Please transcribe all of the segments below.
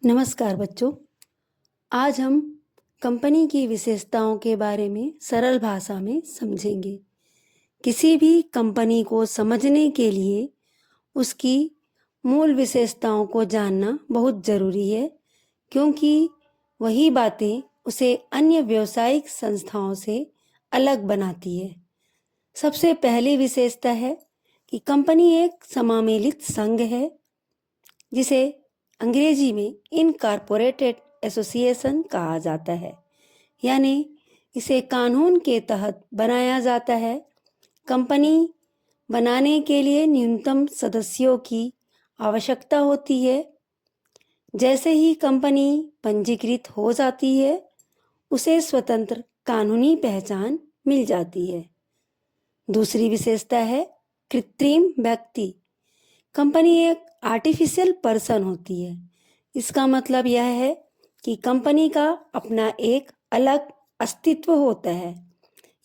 नमस्कार बच्चों। आज हम कंपनी की विशेषताओं के बारे में सरल भाषा में समझेंगे। किसी भी कंपनी को समझने के लिए उसकी मूल विशेषताओं को जानना बहुत ज़रूरी है, क्योंकि वही बातें उसे अन्य व्यावसायिक संस्थाओं से अलग बनाती है। सबसे पहली विशेषता है कि कंपनी एक समामेलित संघ है, जिसे अंग्रेजी में इनकॉर्पोरेटेड एसोसिएशन कहा जाता है, यानी इसे कानून के तहत बनाया जाता है। कंपनी बनाने के लिए न्यूनतम सदस्यों की आवश्यकता होती है। जैसे ही कंपनी पंजीकृत हो जाती है, उसे स्वतंत्र कानूनी पहचान मिल जाती है। दूसरी विशेषता है कृत्रिम व्यक्ति। कंपनी एक आर्टिफिशियल पर्सन होती है। इसका मतलब यह है कि कंपनी का अपना एक अलग अस्तित्व होता है।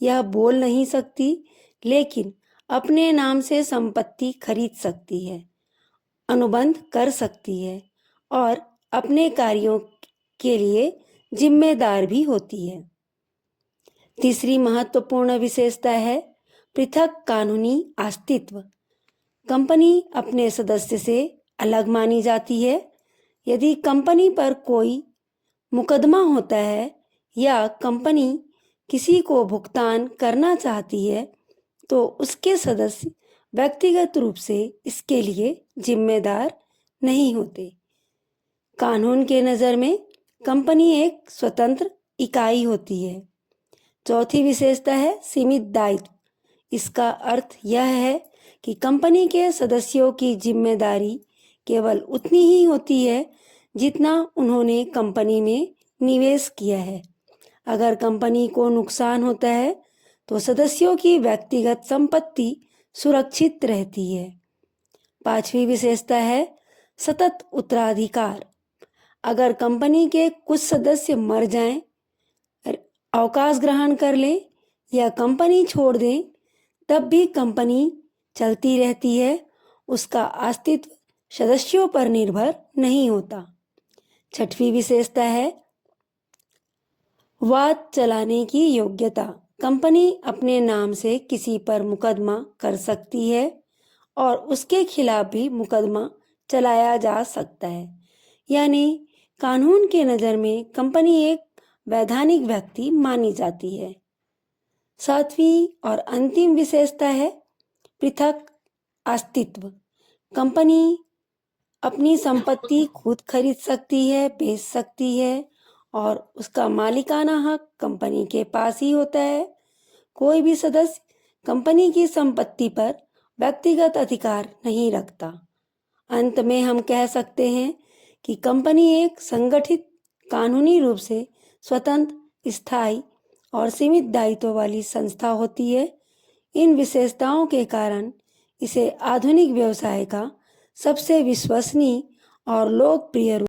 यह बोल नहीं सकती, लेकिन अपने नाम से संपत्ति खरीद सकती है, अनुबंध कर सकती है और अपने कार्यों के लिए जिम्मेदार भी होती है। तीसरी महत्वपूर्ण विशेषता है पृथक कानूनी अस्तित्व। कंपनी अपने सदस्य से अलग मानी जाती है। यदि कंपनी पर कोई मुकदमा होता है या कंपनी किसी को भुगतान करना चाहती है, तो उसके सदस्य व्यक्तिगत रूप से इसके लिए जिम्मेदार नहीं होते। कानून के नज़र में कंपनी एक स्वतंत्र इकाई होती है। चौथी विशेषता है सीमित दायित्व। इसका अर्थ यह है कि कंपनी के सदस्यों की जिम्मेदारी केवल उतनी ही होती है जितना उन्होंने कंपनी में निवेश किया है। अगर कंपनी को नुकसान होता है तो सदस्यों की व्यक्तिगत संपत्ति सुरक्षित रहती है। पांचवी विशेषता है सतत उत्तराधिकार। अगर कंपनी के कुछ सदस्य मर जाएं, अवकाश ग्रहण कर लें या कंपनी छोड़ दें, तब भी कंपनी चलती रहती है। उसका अस्तित्व सदस्यों पर निर्भर नहीं होता। छठवीं विशेषता है वाद चलाने की योग्यता। कंपनी अपने नाम से किसी पर मुकदमा कर सकती है और उसके खिलाफ भी मुकदमा चलाया जा सकता है, यानी कानून के नज़र में कंपनी एक वैधानिक व्यक्ति मानी जाती है। सातवीं और अंतिम विशेषता है पृथक अस्तित्व। कंपनी अपनी संपत्ति खुद खरीद सकती है, बेच सकती है और उसका मालिकाना हक कंपनी के पास ही होता है। कोई भी सदस्य कंपनी की संपत्ति पर व्यक्तिगत अधिकार नहीं रखता। अंत में हम कह सकते हैं कि कंपनी एक संगठित, कानूनी रूप से स्वतंत्र, स्थायी और सीमित दायित्व वाली संस्था होती है। इन विशेषताओं के कारण इसे आधुनिक व्यवसाय का सबसे विश्वसनीय और लोकप्रिय